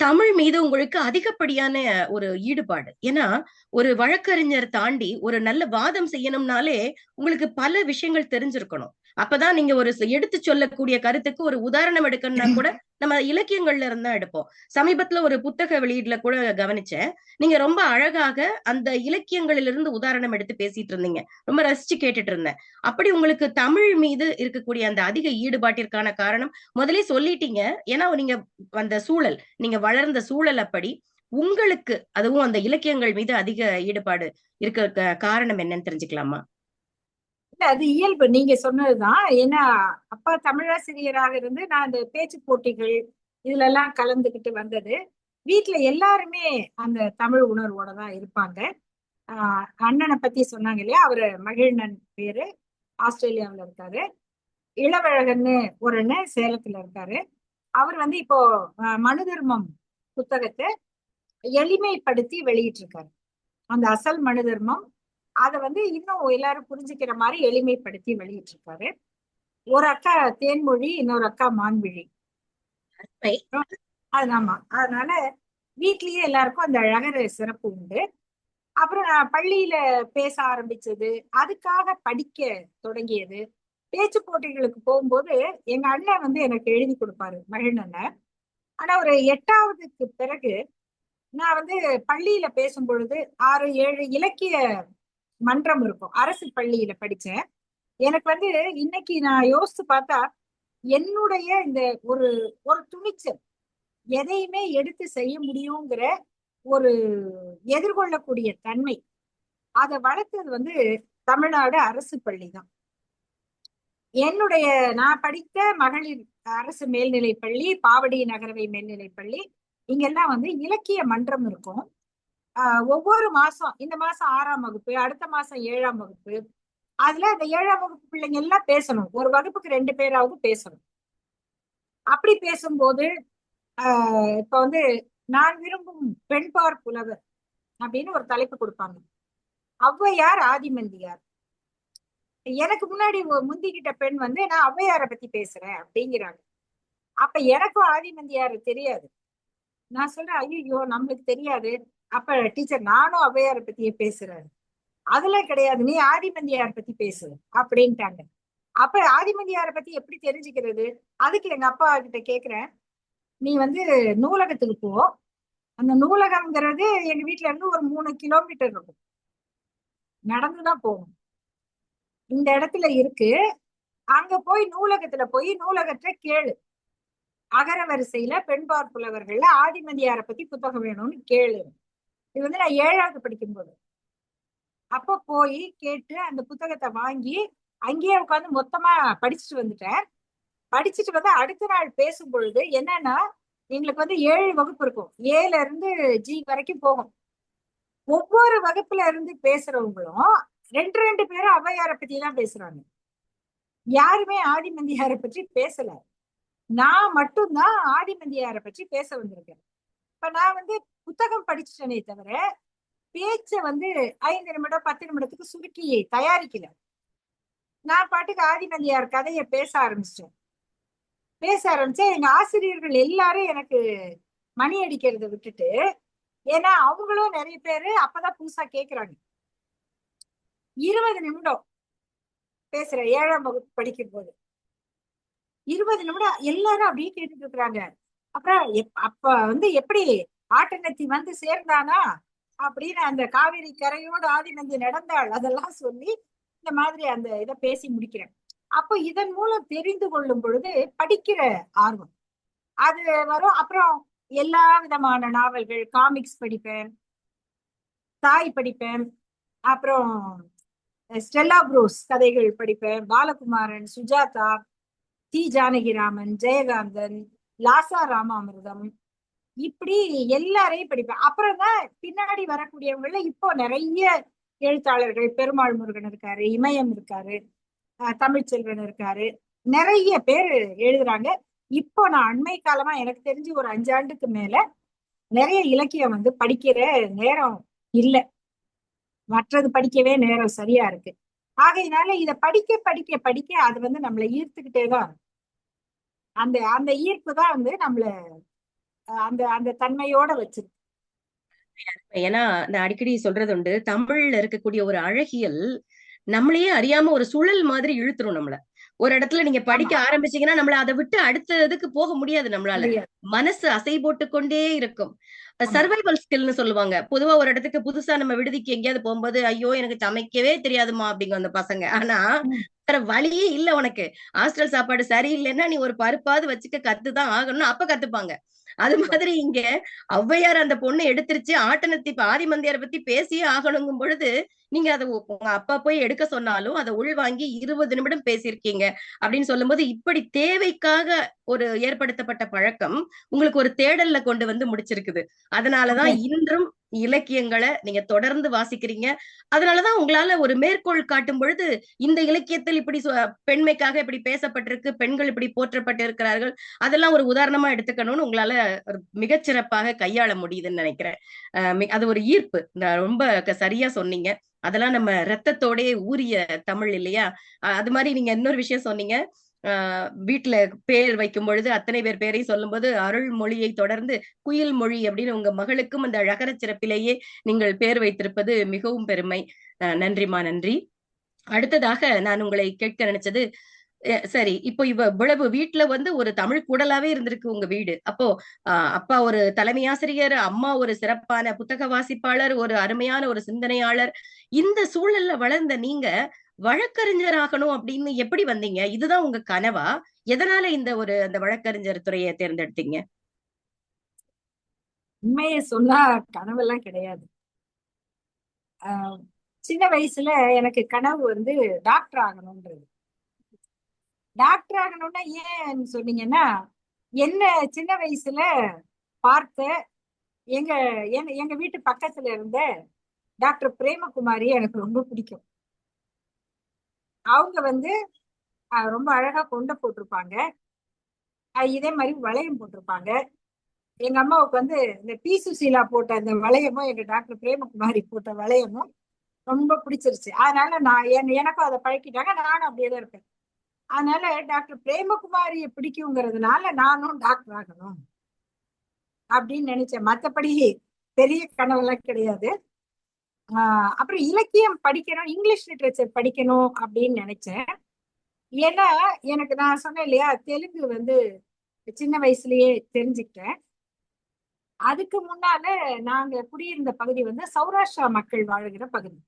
தமிழ் மீது உங்களுக்கு அதிகப்படியான ஒரு ஈடுபாடு. ஏன்னா, ஒரு வழக்கறிஞர் தாண்டி ஒரு நல்ல வாதம் செய்யணும்னாலே உங்களுக்கு பல விஷயங்கள் தெரிஞ்சிருக்கணும். அப்பதான் நீங்க ஒரு எடுத்து சொல்லக்கூடிய கருத்துக்கு ஒரு உதாரணம் எடுக்கணும்னா கூட நம்ம இலக்கியங்கள்ல இருந்தா எடுப்போம். சமீபத்துல ஒரு புத்தக வெளியீடுல கூட கவனிச்சேன். நீங்க ரொம்ப அழகாக அந்த இலக்கியங்களிலிருந்து உதாரணம் எடுத்து பேசிட்டு இருந்தீங்க. ரொம்ப ரசிச்சு கேட்டுட்டு இருந்தேன். அப்படி உங்களுக்கு தமிழ் மீது இருக்கக்கூடிய அந்த அதிக ஈடுபாட்டிற்கான காரணம் முதலே சொல்லிட்டீங்க. ஏன்னா நீங்க அந்த சூழல், நீங்க வளர்ந்த சூழல் அப்படி. உங்களுக்கு அதுவும் அந்த இலக்கியங்கள் மீது அதிக ஈடுபாடு இருக்க காரணம் என்னன்னு தெரிஞ்சுக்கலாமா? இல்ல, அது இயல்பு. நீங்க சொன்னதுதான். ஏன்னா அப்பா தமிழாசிரியராக இருந்து நான் இந்த பேச்சு போட்டிகள் இதுல எல்லாம் கலந்துகிட்டு வந்தது. வீட்டுல எல்லாருமே அந்த தமிழ் உணர்வோட தான் இருப்பாங்க. அண்ணனை பத்தி சொன்னாங்க இல்லையா, அவரு மகிழ்நன் பேரு, ஆஸ்திரேலியாவுல இருக்காரு. இளவழகன்னு ஒரு அண்ணன் சேலத்துல இருக்காரு. அவர் வந்து இப்போ மனு தர்மம் புத்தகத்தை எளிமைப்படுத்தி வெளியிட்டு இருக்காரு. அந்த அசல் மனு தர்மம் அதை வந்து இன்னும் எல்லாரும் புரிஞ்சுக்கிற மாதிரி எளிமைப்படுத்தி வெளியிட்டு இருக்காரு. ஒரு அக்கா தேன்மொழி, இன்னொரு அக்கா மான்விழி. அது ஆமா. அதனால வீட்லயே எல்லாருக்கும் அந்த அழகர் சிறப்பு உண்டு. அப்புறம் நான் பள்ளியில பேச ஆரம்பிச்சது, அதுக்காக படிக்க தொடங்கியது. பேச்சு போட்டிகளுக்கு போகும்போது எங்க அண்ணன் வந்து எனக்கு எழுதி கொடுப்பாரு, மகிழ்நண்ண. ஆனா ஒரு 8வதுக்கு பிறகு நான் வந்து பள்ளியில பேசும் பொழுது 6, 7 இலக்கிய மன்றம் இருக்கும். அரசு பள்ளியில படிச்சேன். எனக்கு வந்து இன்னைக்கு நான் யோசிச்சு பார்த்தா என்னுடைய இந்த ஒரு ஒரு துணிச்சல், எதையுமே எடுத்து செய்ய முடியுங்கிற ஒரு எதிர்கொள்ளக்கூடிய தன்மை, அதை வளர்த்தது வந்து தமிழ்நாடு அரசு பள்ளி தான். என்னுடைய நான் படித்த மகளிர் அரசு மேல்நிலை பள்ளி, பாவடி நகரவை மேல்நிலை பள்ளி, இங்கெல்லாம் வந்து இலக்கிய மன்றம் இருக்கும். ஒவ்வொரு மாசம், இந்த மாசம் 6ஆம் வகுப்பு, அடுத்த மாசம் 7ஆம் வகுப்பு, அதுல அந்த 7ஆம் வகுப்பு பிள்ளைங்க எல்லாம் பேசணும். ஒரு வகுப்புக்கு 2 பேராவது பேசணும். அப்படி பேசும்போது இப்ப வந்து நான் விரும்பும் பெண்பார் புலவர் அப்படின்னு ஒரு தலைப்பு கொடுப்பாங்க. ஔவையார், ஆதிமந்தியார். எனக்கு முன்னாடி முந்திக்கிட்ட பெண் வந்து நான் ஔவையாரை பத்தி பேசுறேன் அப்படிங்கிறாங்க. அப்ப எனக்கும் ஆதிமந்தியார் தெரியாது. நான் சொல்றேன், ஐயோ நம்மளுக்கு தெரியாது. அப்ப டீச்சர், நானும் ஔவையாரை பத்தியே பேசுறேன். அதெல்லாம் கிடையாது, நீ ஆதிமந்தியார் பத்தி பேசு அப்படின்ட்டாங்க. அப்ப ஆதிமந்தியாரை பத்தி எப்படி தெரிஞ்சுக்கிறது? அதுக்கு எங்க அப்பா கிட்ட கேக்குறேன், நீ வந்து நூலகத்துக்கு போ. அந்த நூலகம்ங்கிறது எங்க வீட்டுல இருந்து ஒரு 3 கிலோமீட்டர் இருக்கும். நடந்துதான் போகும். இந்த இடத்துல இருக்கு. அங்க போய் நூலகத்துல போய் நூலகத்தை கேளு. அகர வரிசையில பெண்பார் புலவர்கள்ல ஆதிமந்தியாரை பத்தி புத்தகம் வேணும்னு கேளு. இது வந்து நான் 7வது படிக்கும்போது. அப்ப போய் கேட்டு அந்த புத்தகத்தை வாங்கி அங்கேயே உட்காந்து மொத்தமா படிச்சுட்டு வந்துட்டேன். படிச்சுட்டு வந்து அடுத்த நாள் பேசும் பொழுது என்னன்னா, எங்களுக்கு வந்து 7 வகுப்பு இருக்கும். ஏல இருந்து ஜி வரைக்கும் போகும். ஒவ்வொரு வகுப்புல இருந்து பேசுறவங்களும் 2 பேரும் ஔவையாரை பத்தி தான் பேசுறாங்க. யாருமே ஆதிமந்தியாரை பற்றி பேசல. நான் மட்டும்தான் ஆதிமந்தியாரை பற்றி பேச வந்திருக்கேன். இப்ப நான் வந்து புத்தகம் படிச்சுட்டேனே தவிர பேச்ச வந்து 5 நிமிடம் 10 நிமிடத்துக்கு சுருக்கி தயாரிக்கல. நான் பாட்டுக்கு ஆதிமந்தியார் கதையை பேச ஆரம்பிச்சிட்டேன். எங்க ஆசிரியர்கள் எல்லாரும் எனக்கு மணி அடிக்கிறத விட்டுட்டு, ஏன்னா அவங்களும் நிறைய பேரு அப்பதான் புதுசா கேக்குறாங்க. 20 நிமிடம் பேசுற 7ஆம் வகுப்பு படிக்கும் போது 20 நிமிடம் எல்லாரும் அப்படியே கேட்டுட்டு இருக்கிறாங்க. அப்புறம் அப்ப வந்து எப்படி ஆட்டநத்தி வந்து சேர்ந்தானா அப்படின்னு அந்த காவிரி கரையோடு ஆதிநந்தி நடந்தாள் அதெல்லாம் சொல்லி இந்த மாதிரி அந்த இதை பேசி முடிக்கிறேன். அப்போ இதன் மூலம் தெரிந்து கொள்ளும் பொழுது படிக்கிற ஆர்வம் அது வரும். அப்புறம் எல்லா விதமான நாவல்கள், காமிக்ஸ் படிப்பேன், தாய் படிப்பேன், அப்புறம் ஸ்டெல்லா புரூஸ் கதைகள் படிப்பேன், பாலகுமாரன், சுஜாதா, தி ஜானகிராமன், ஜெயகாந்தன், லாசா ராமாமிர்தம், இப்படி எல்லாரையும் படிப்பேன். அப்புறம் தான் பின்னாடி வரக்கூடியவங்கள இப்போ நிறைய எழுத்தாளர்கள், பெருமாள் முருகன் இருக்காரு, இமயம் இருக்காரு, தமிழ்ச்செல்வன் இருக்காரு, நிறைய பேர் எழுதுறாங்க. இப்போ நான் அண்மை காலமா எனக்கு தெரிஞ்சு ஒரு 5 ஆண்டுக்கு மேல நிறைய இலக்கியம் வந்து படிக்கிற நேரம் இல்லை. மற்றது படிக்கவே நேரம் சரியா இருக்கு. ஆகையினால இத படிக்க படிக்க படிக்க அது வந்து நம்மளை ஈர்த்துக்கிட்டே தான் அந்த அந்த ஈர்ப்பு தான் வந்து நம்மள அந்த அந்த தன்மையோட வச்சிருக்கு. ஏன்னா நான் அடிக்கடி சொல்றது உண்டு, தமிழ்ல இருக்கக்கூடிய ஒரு அழகியல் நம்மளையே அறியாம ஒரு சுழல் மாதிரி இழுத்துரும் நம்மள. ஒரு இடத்துல நீங்க படிக்க ஆமா, ஆரம்பிச்சீங்கன்னா நம்மள அதை விட்டு அடுத்த இதுக்கு போக முடியாது நம்மளால. முடியாது. மனசு அசை போட்டு கொண்டே இருக்கும். ஆமா. சர்வைவல் ஸ்கில்னு சொல்லுவாங்க. பொதுவா ஒரு இடத்துக்கு புதுசா நம்ம விடுதிக்கு எங்கேயாவது போகும்போது, ஐயோ எனக்கு சமைக்கவே தெரியாதுமா அப்படிங்க அந்த பசங்க. ஆனா ம். வேற வழியே இல்ல உனக்கு. ஹாஸ்டல் சாப்பாடு சரியில்லைன்னா நீ ஒரு பருப்பாவது வச்சுக்க கத்துதான் ஆகணும்னு அப்ப கத்துப்பாங்க. அது மாதிரி இங்க ஔவையார் அந்த பொண்ணு எடுத்துருச்சு, ஆட்டனத்தி ஆதிமந்தையாரை பத்தி பேசியே ஆகணுங்கும் பொழுது நீங்க அதை உங்க அப்பா போய் எடுக்க சொன்னாலும் அதை உள்வாங்கி 20 நிமிடம் பேசியிருக்கீங்க அப்படின்னு சொல்லும்போது, இப்படி தேவைக்காக ஒரு ஏற்படுத்தப்பட்ட பழக்கம் உங்களுக்கு ஒரு தேடல்ல கொண்டு வந்து முடிச்சிருக்குது. அதனாலதான் இன்றும் இலக்கியங்களை நீங்க தொடர்ந்து வாசிக்கிறீங்க. அதனாலதான் உங்களால ஒரு மேற்கோள் காட்டும் பொழுது இந்த இலக்கியத்தில் இப்படி பெண்மைக்காக இப்படி பேசப்பட்டிருக்கு, பெண்கள் இப்படி போற்றப்பட்டு இருக்கிறார்கள், அதெல்லாம் ஒரு உதாரணமா எடுத்துக்கணும்னு உங்களால ஒரு மிகச்சிறப்பாக கையாள முடியுதுன்னு நினைக்கிறேன். அது ஒரு ஈர்ப்பு. ரொம்ப சரியா சொன்னீங்க. அதெல்லாம் நம்ம ரத்தத்தோடே ஊறிய தமிழ் இல்லையா? அது மாதிரி நீங்க இன்னொரு விஷயம் சொன்னீங்க. வீட்டுல பேர் வைக்கும் பொழுது அத்தனை பேர் பேரையும் சொல்லும்போது அருள்மொழியை தொடர்ந்து குயில் மொழி அப்படின்னு உங்க மகளுக்கும் அந்த அழகர சிறப்பிலேயே நீங்கள் பேர் வைத்திருப்பது மிகவும் பெருமை. நன்றிமா, நன்றி. அடுத்ததாக நான் உங்களை கேட்க நினைச்சது, சரி இப்போ இவ்வளவு வீட்டுல வந்து ஒரு தமிழ் கூடலாவே இருந்திருக்கு உங்க வீடு. அப்போ அப்பா ஒரு தலைமை ஆசிரியர், அம்மா ஒரு சிறப்பான புத்தக வாசிப்பாளர், ஒரு அருமையான ஒரு சிந்தனையாளர். இந்த சூழல்ல வளர்ந்த நீங்க வழக்கறிஞர் ஆகணும் அப்படின்னு எப்படி வந்தீங்க? இதுதான் உங்க கனவா? எதனால இந்த அந்த வழக்கறிஞர் துறையை தேர்ந்தெடுத்தீங்க? உண்மையை சொன்னா கனவெல்லாம் கிடையாது. சின்ன வயசுல எனக்கு கனவு வந்து டாக்டர் ஆகணும்ன்றது. டாக்டர் ஆகணும்னா ஏன்னு சொன்னீங்கன்னா, என்ன சின்ன வயசுல பார்த்த எங்க எங்க வீட்டு பக்கத்துல இருந்த டாக்டர் பிரேமகுமாரி எனக்கு ரொம்ப பிடிக்கும். அவங்க வந்து ரொம்ப அழகா கொண்ட போட்டிருப்பாங்க. இதே மாதிரி வளையம் போட்டிருப்பாங்க. எங்க அம்மாவுக்கு வந்து இந்த பி சுசீலா போட்ட அந்த வளையமும் எங்க டாக்டர் பிரேமகுமாரி போட்ட வளையமும் ரொம்ப பிடிச்சிருச்சு. அதனால நான் எனக்கும் அதை பழக்கிட்டாங்க, நானும் அப்படியே தான் இருப்பேன். அதனால டாக்டர் பிரேமகுமாரிய பிடிக்குங்கிறதுனால நானும் டாக்டர் ஆகணும் அப்படின்னு நினைச்சேன். மத்தபடி பெரிய கனவெல்லாம் கிடையாது. அப்புறம் இலக்கியம் படிக்கணும், இங்கிலீஷ் லிட்ரேச்சர் படிக்கணும் அப்படின்னு நினைச்சேன். ஏன்னா எனக்கு நான் சொன்னேன் இல்லையா, தெலுங்கு வந்து சின்ன வயசுலயே தெரிஞ்சுக்கிட்டேன். அதுக்கு முன்னால நாங்க குடியிருந்த பகுதி வந்து சௌராஷ்டிரா மக்கள் வாழுகிற பகுதி.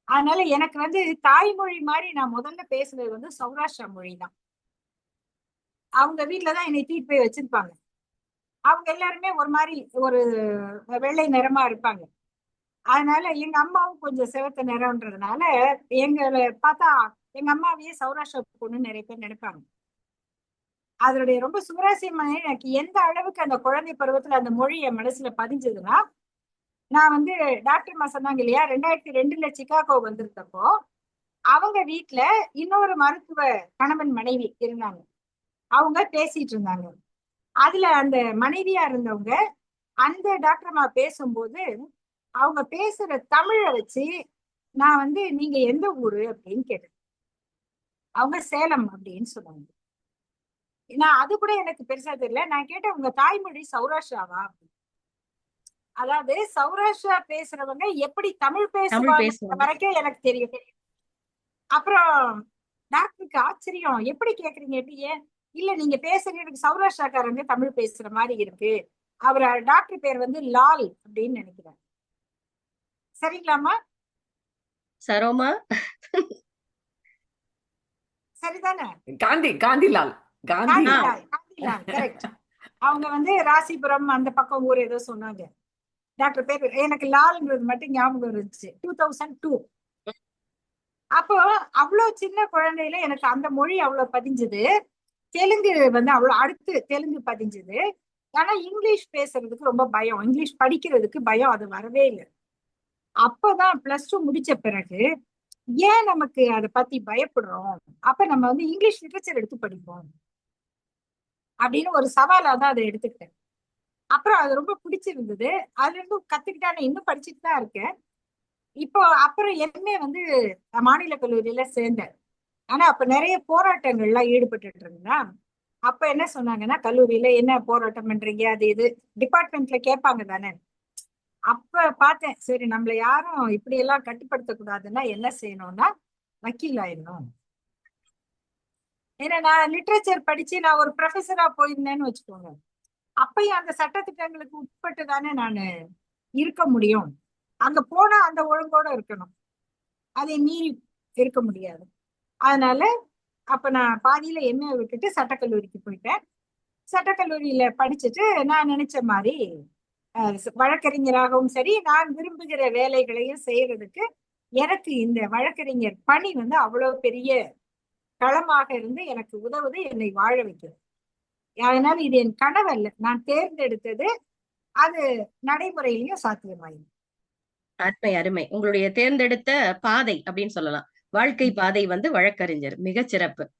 அதனால எனக்கு வந்து தாய்மொழி மாதிரி நான் முதல்ல பேசுனது வந்து சௌராஷ்டிரா மொழி தான். அவங்க வீட்டுலதான் என்னை தூக்கிட்டு போய் வச்சிருப்பாங்க. அவங்க எல்லாருமே ஒரு மாதிரி ஒரு வெள்ளை நிறமா இருப்பாங்க. அதனால எங்க அம்மாவும் கொஞ்சம் சிவத்த நிறம்ன்றதுனால எங்களை பார்த்தா எங்க அம்மாவையே சௌராஷ்டிரா பொண்ணு நிறைய பேர் நினைப்பாங்க. அதனுடைய ரொம்ப சுவாரஸ்யமான எனக்கு எந்த அளவுக்கு அந்த குழந்தை பருவத்துல அந்த மொழி என் மனசுல பதிஞ்சதுன்னா, நான் வந்து டாக்டர் மா சொன்னாங்க இல்லையா, 2002 சிகாகோ வந்திருந்தப்போ அவங்க வீட்டுல இன்னொரு மருத்துவ கணவன் மனைவி இருந்தாங்க. அவங்க பேசிட்டு இருந்தாங்க. அதுல அந்த மனைவியா இருந்தவங்க அந்த டாக்டர் மா பேசும்போது அவங்க பேசுற தமிழை வச்சு நான் வந்து நீங்க எந்த ஊரு அப்படின்னு கேட்டேன். அவங்க சேலம் அப்படின்னு சொன்னாங்க. நான் அது கூட எனக்கு பெருசா தெரியல. நான் கேட்டேன் உங்க தாய்மொழி சௌராஷ்டிராவா அப்படின்னு. அதாவது சௌராஷ்டிரா பேசுறவங்க எப்படி தமிழ் பேசுவாங்க வரைக்கும் எனக்கு தெரியும். அப்புறம் டாக்டருக்கு ஆச்சரியம், எப்படி கேக்குறீங்க, எப்படி ஏன் இல்ல நீங்க பேசுறது எனக்கு சௌராஷ்டிராக்காரங்க தமிழ் பேசுற மாதிரி இருக்கு. அவர் டாக்டர் பேர் வந்து லால் அப்படின்னு நினைக்கிறேன். சரிங்களாமா? சரோமா சரிதானே? காந்திலால். காந்திலால் கரெக்ட். அவங்க வந்து ராசிபுரம் அந்த பக்கம் ஊர் ஏதோ சொன்னாங்க. டாக்டர் பேர் எனக்கு லால்ங்கிறது மட்டும் ஞாபகம் இருந்துச்சு. 2002. அப்போ அவ்வளவு சின்ன குழந்தையில எனக்கு அந்த மொழி அவ்வளவு பதிஞ்சது. தெலுங்கு வந்து அவ்வளவு அடுத்து தெலுங்கு பதிஞ்சது. ஆனா இங்கிலீஷ் பேசுறதுக்கு ரொம்ப பயம், இங்கிலீஷ் படிக்கிறதுக்கு பயம், அது வரவே இல்லை. அப்பதான் +2 முடிச்ச பிறகு ஏன் நமக்கு அதை பத்தி பயப்படுறோம், அப்ப நம்ம வந்து இங்கிலீஷ் லிட்ரேச்சர் எடுத்து படிப்போம் அப்படின்னு ஒரு சவாலா தான் அதை எடுத்துக்கிட்டேன். அப்புறம் அது ரொம்ப பிடிச்சிருந்தது. அதுல இருந்து கத்துக்கிட்டானே, இன்னும் படிச்சுட்டு தான் இருக்கேன். இப்போ அப்புறம் எம்ஏ வந்து மாநில கல்லூரியில சேர்ந்தேன். ஆனா அப்ப நிறைய போராட்டங்கள்லாம் ஈடுபட்டு இருந்தா, அப்ப என்ன சொன்னாங்கன்னா, கல்லூரியில என்ன போராட்டம் பண்றீங்க, அது இது டிபார்ட்மெண்ட்ல கேட்பாங்க தானே. அப்ப பார்த்தேன், சரி நம்மள யாரும் இப்படி எல்லாம் கட்டுப்படுத்த கூடாதுன்னா என்ன செய்யணும்னா வக்கீல் ஆயிடணும். ஏன்னா நான் லிட்ரேச்சர் படிச்சு நான் ஒரு ப்ரொஃபஸரா போயிருந்தேன்னு வச்சுக்கோங்க, அப்பயும் அந்த சட்டத்திட்டங்களுக்கு உட்பட்டு தானே நான் இருக்க முடியும். அங்க போனா அந்த ஒழுங்கோட இருக்கணும், அதை மீறி இருக்க முடியாது. அதனால அப்ப நான் பாதியில என்ன விட்டுட்டு சட்டக்கல்லூரிக்கு போயிட்டேன். சட்டக்கல்லூரியில படிச்சுட்டு நான் நினைச்ச மாதிரி வழக்கறிஞராகவும் சரி, நான் விரும்புகிற வேலைகளையும் செய்யறதுக்கு எனக்கு இந்த வழக்கறிஞர் பணி வந்து அவ்வளவு பெரிய களமாக இருந்து எனக்கு உதவுது, என்னை வாழ வைக்கிறது. அதனால இது என் கனவு அல்ல, நான் தேர்ந்தெடுத்தது. அது நடைமுறையிலயும் சாத்தியமாயிருக்கு. அருமை, அருமை. உங்களுடைய தேர்ந்தெடுத்த பாதை அப்படின்னு சொல்லலாம். வாழ்க்கை பாதை வந்து வழக்கறிஞர். மிகச் சிறப்பு.